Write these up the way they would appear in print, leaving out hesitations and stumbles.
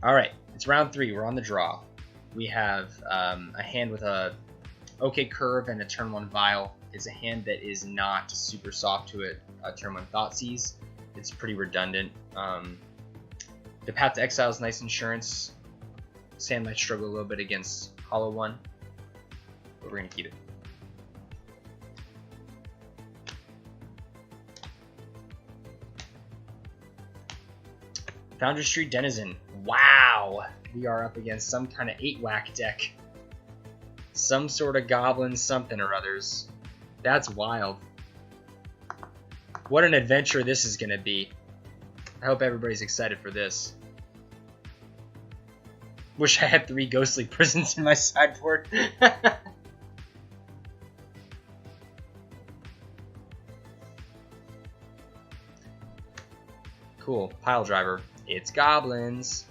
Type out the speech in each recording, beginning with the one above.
Alright, it's round 3. We're on the draw. We have a hand with a OK Curve and a turn 1 Vial. It's a hand that is not super soft to it. Turn 1 Thoughtseize. It's pretty redundant. The Path to Exile is nice insurance. Sand might struggle a little bit against Hollow One, but we're going to keep it. Foundry Street Denizen. Wow! We are up against some kind of 8-whack deck. Some sort of Goblin something or others. That's wild. What an adventure this is going to be. I hope everybody's excited for this. Wish I had 3 Ghostly Prisons in my sideboard. Cool. Pile driver. It's Goblins.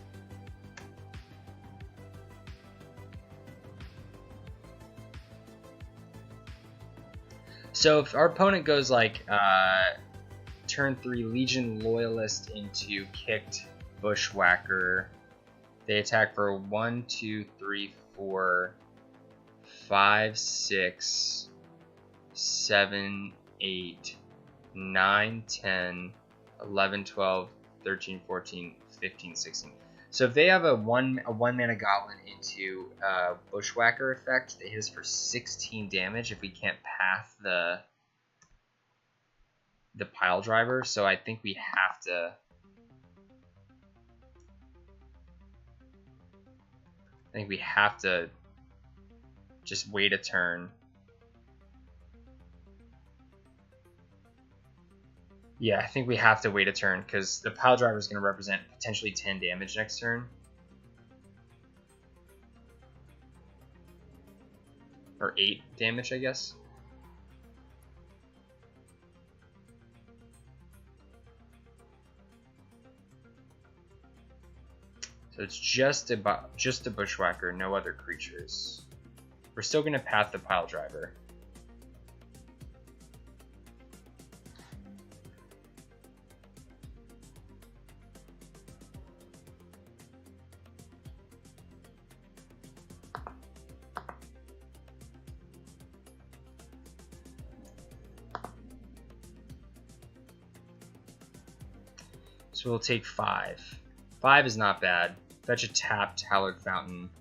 So if our opponent goes like turn 3 Legion Loyalist into kicked Bushwhacker, they attack for 1, 2, 3, 4, 5, 6, 7, 8, 9, 10, 11, 12, 13, 14, 15, 16. So if they have a one mana Goblin into Bushwhacker effect, they hit us for 16 damage if we can't path the pile driver. So I think we have to. Just wait a turn. Yeah, I think we have to wait a turn because the pile driver is going to represent potentially 10 damage next turn. Or 8 damage, I guess. So it's just a Bushwhacker, no other creatures. We're still going to path the pile driver. So we'll take 5. 5 is not bad. Fetch a tapped Hallowed Fountain.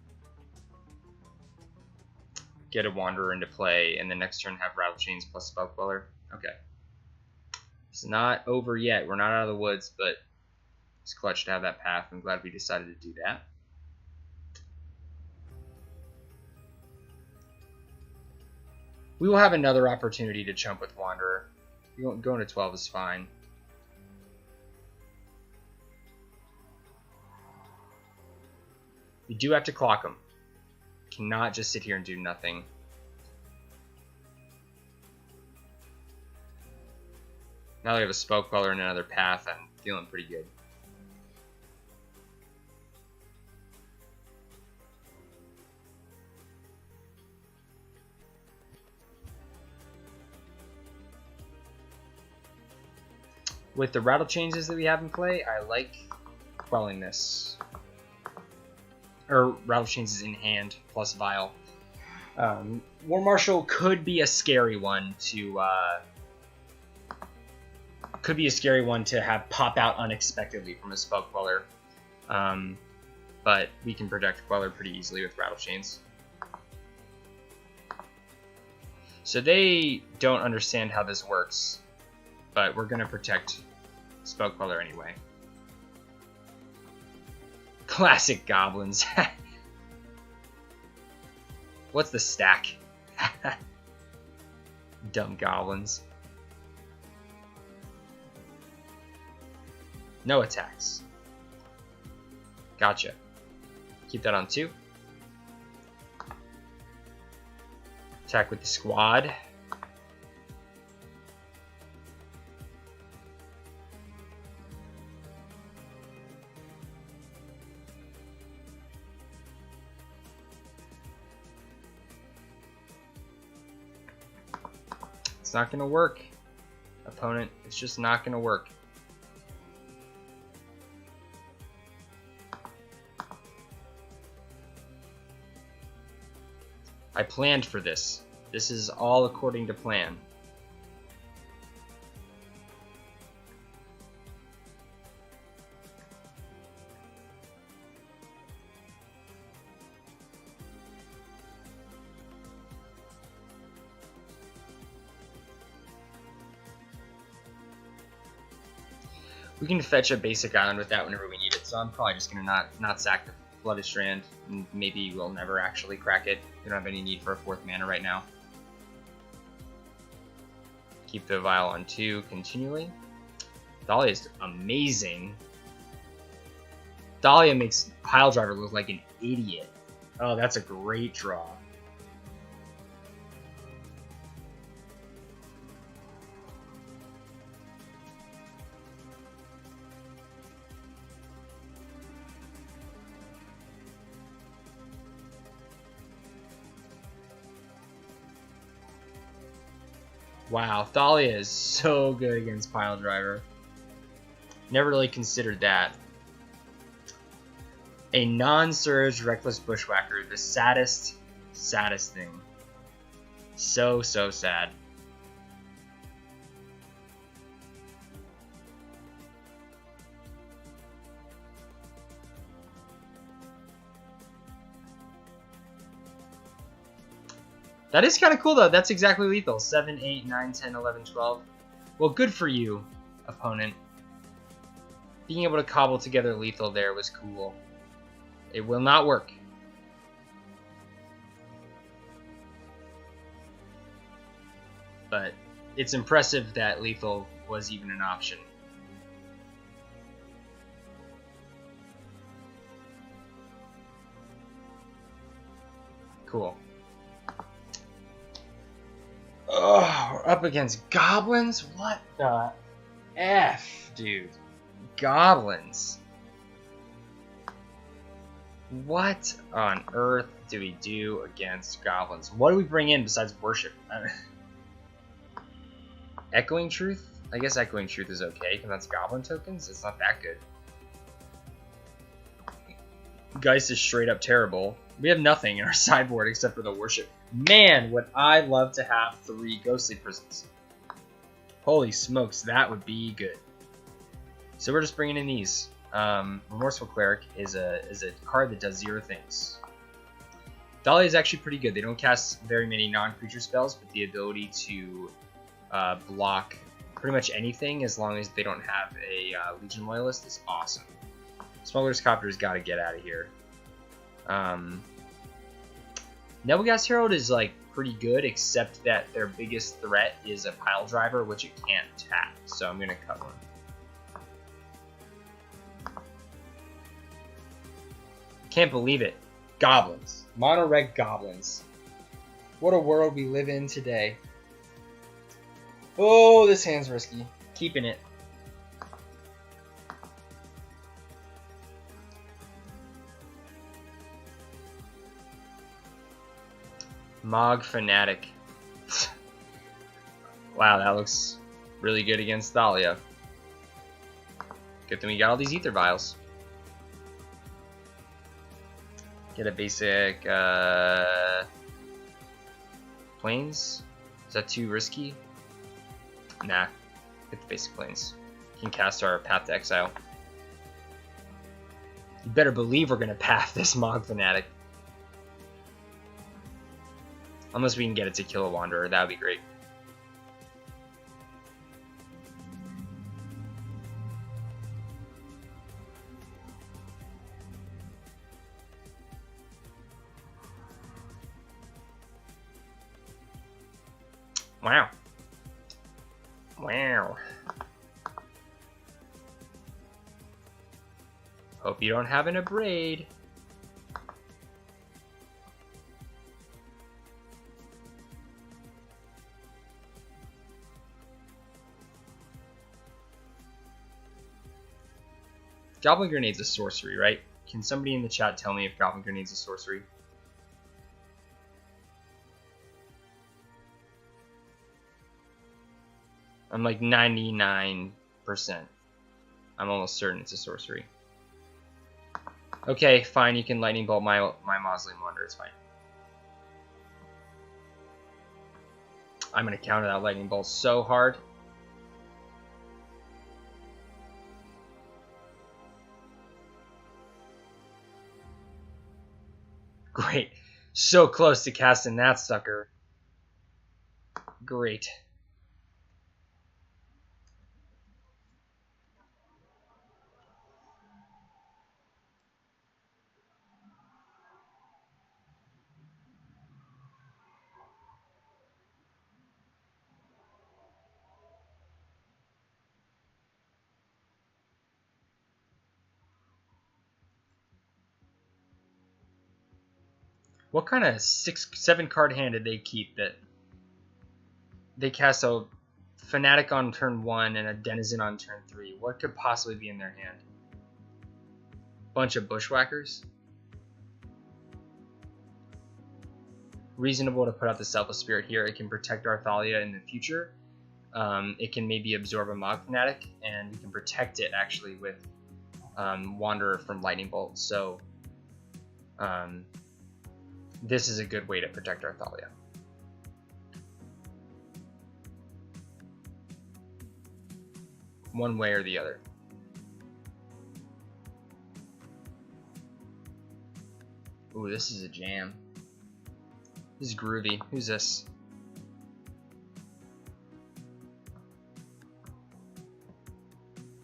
Get a Wanderer into play, and the next turn have Rattlechains plus Spell Queller. Okay. It's not over yet. We're not out of the woods, but it's clutch to have that path. I'm glad we decided to do that. We will have another opportunity to chump with Wanderer. Going to 12 is fine. We do have to clock them. Cannot just sit here and do nothing. Now that we have a Spell Queller and another path, I'm feeling pretty good. With the Rattlechains that we have in play, I like quelling this. Or Rattlechains is in hand plus Vial. War Marshal could be a scary one to have pop out unexpectedly from a Spell Queller. But we can protect Queller pretty easily with Rattlechains. So they don't understand how this works, but we're gonna protect Spell Queller anyway. Classic Goblins. What's the stack? Dumb Goblins. No attacks. Gotcha. Keep that on 2. Attack with the squad. It's not going to work, opponent. It's just not going to work. I planned for this. This is all according to plan. We can fetch a basic island with that whenever we need it, so I'm probably just going to not sack the Flooded Strand, and maybe we'll never actually crack it. We don't have any need for a 4th mana right now. Keep the Vial on 2 continually. Thalia is amazing. Thalia makes Piledriver look like an idiot. Oh, that's a great draw. Wow, Thalia is so good against Piledriver. Never really considered that. A non-surge Reckless Bushwhacker, the saddest thing. So sad. That is kind of cool, though. That's exactly lethal. 7, 8, 9, 10, 11, 12. Well, good for you, opponent. Being able to cobble together lethal there was cool. It will not work. But it's impressive that lethal was even an option. Cool. Oh, we're up against Goblins? What the F, dude? Goblins. What on earth do we do against Goblins? What do we bring in besides Worship? Echoing Truth? I guess Echoing Truth is okay, because that's Goblin tokens. It's not that good. Geist is straight up terrible. We have nothing in our sideboard except for the Worship. Man, would I love to have 3 Ghostly Prisons. Holy smokes, that would be good. So we're just bringing in these. Remorseful Cleric is a card that does 0 things. Thalia is actually pretty good. They don't cast very many non-creature spells, but the ability to block pretty much anything as long as they don't have a Legion Loyalist is awesome. Smuggler's Copter's got to get out of here. Nebelgast Herald is like pretty good, except that their biggest threat is a Piledriver, which it can't tap. So I'm gonna cut one. Can't believe it. Goblins. Mono red Goblins. What a world we live in today. Oh, this hand's risky. Keeping it. Mog Fanatic. Wow, that looks really good against Thalia. Good thing we got all these Aether Vials. Get a basic Plains. Is that too risky? Nah. Get the basic Plains. Can cast our Path to Exile. You better believe we're gonna path this Mog Fanatic. Unless we can get it to kill a Wanderer, that would be great. Wow. Wow. Hope you don't have an Abrade. Goblin Grenade's a sorcery, right? Can somebody in the chat tell me if Goblin Grenade's a sorcery? I'm like 99%. I'm almost certain it's a sorcery. Okay, fine, you can Lightning Bolt my Mausoleum Wanderer, it's fine. I'm going to counter that lightning bolt so hard. Great. So close to casting that sucker. Great. What kind of 7 card hand did they keep that they cast a Fanatic on turn 1 and a Denizen on turn 3? What could possibly be in their hand? Bunch of Bushwhackers? Reasonable to put out the Selfless Spirit here. It can protect our Thalia in the future. It can maybe absorb a Mog Fanatic, and we can protect it actually with Wanderer from Lightning Bolt. So this is a good way to protect our Thalia. One way or the other. Ooh, this is a jam. This is groovy. Who's this?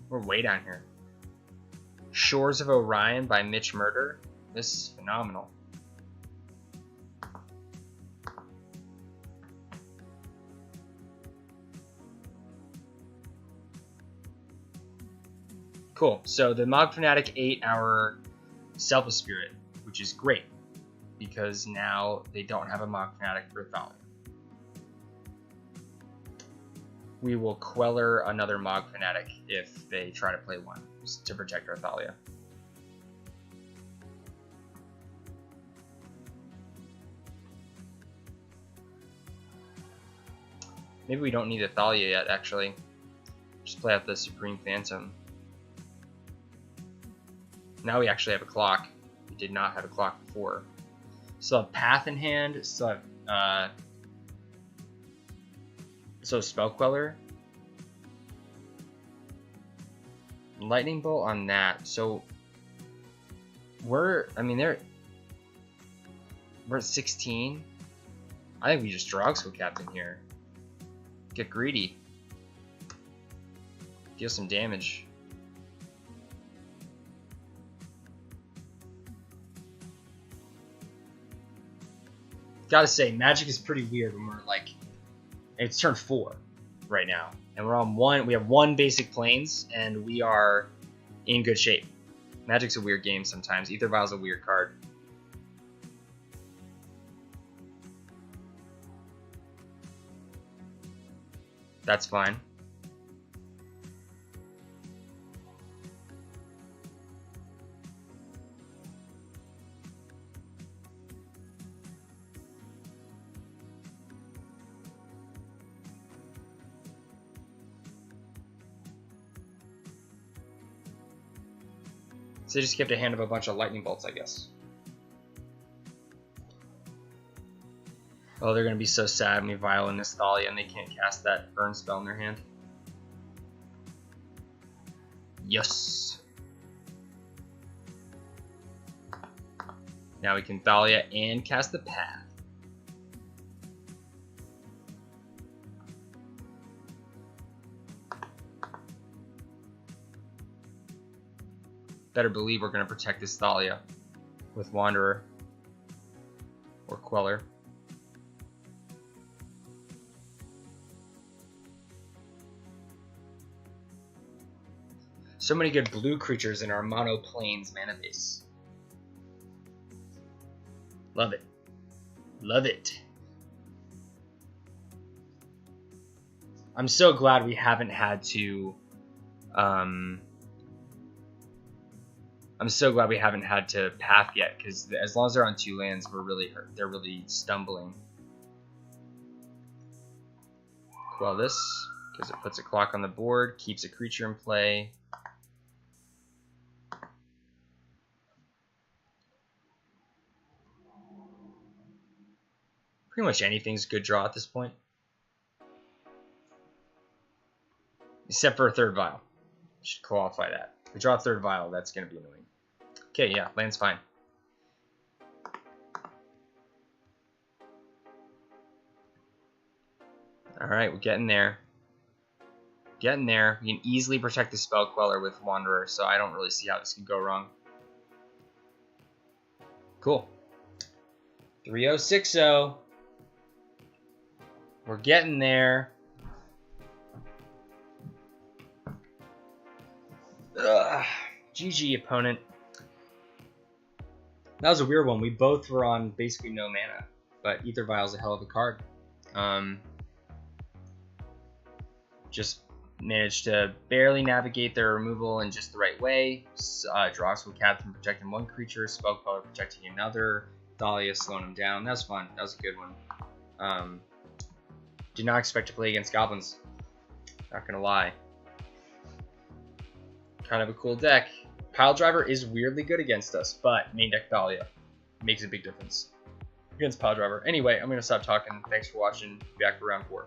We're way down here. Shores of Orion by Mitch Murder. This is phenomenal. Cool. So the Mog Fanatic ate our Selfless Spirit, which is great, because now they don't have a Mog Fanatic for Thalia. We will Queller another Mog Fanatic if they try to play one to protect our Thalia. Maybe we don't need a Thalia yet, actually. Just play out the Supreme Phantom. Now we actually have a clock. We did not have a clock before. Still have Path in hand. Still have so Spell Queller. Lightning Bolt on that. So we're at 16. I think we just Drogskol Captain here. Get greedy. Deal some damage. Gotta say, Magic is pretty weird when we're like, it's turn 4 right now, and we're on one. We have one basic planes, and we are in good shape. Magic's a weird game sometimes. Aether Vial's a weird card. That's fine. So they just kept a hand of a bunch of lightning bolts, I guess. Oh, they're going to be so sad when we Vial in this Thalia and they can't cast that burn spell in their hand. Yes. Now we can Thalia and cast the Path. Better believe we're going to protect this Thalia with Wanderer or Queller. So many good blue creatures in our mono plains mana base. Love it. Love it. I'm so glad we haven't had to I'm so glad we haven't had to path yet, because as long as they're on 2 lands, they're really stumbling. Quell this, because it puts a clock on the board, keeps a creature in play. Pretty much anything's a good draw at this point. Except for a third vial. Should qualify that. If we draw a third vial, that's going to be annoying. Okay, yeah, land's fine. Alright, we're getting there. Getting there. We can easily protect the Spell Queller with Wanderer, so I don't really see how this can go wrong. Cool. 3060. We're getting there. Ugh. GG, opponent. That was a weird one. We both were on basically no mana, but Aether Vial is a hell of a card. Just managed to barely navigate their removal in just the right way. Drogskol Captain protecting one creature, Spell Queller protecting another, Thalia slowing him down. That was fun. That was a good one. Did not expect to play against Goblins. Not gonna lie. Kind of a cool deck. Pile Driver is weirdly good against us, but main deck Thalia makes a big difference against Pile Driver. Anyway, I'm gonna stop talking. Thanks for watching. Be back for round 4.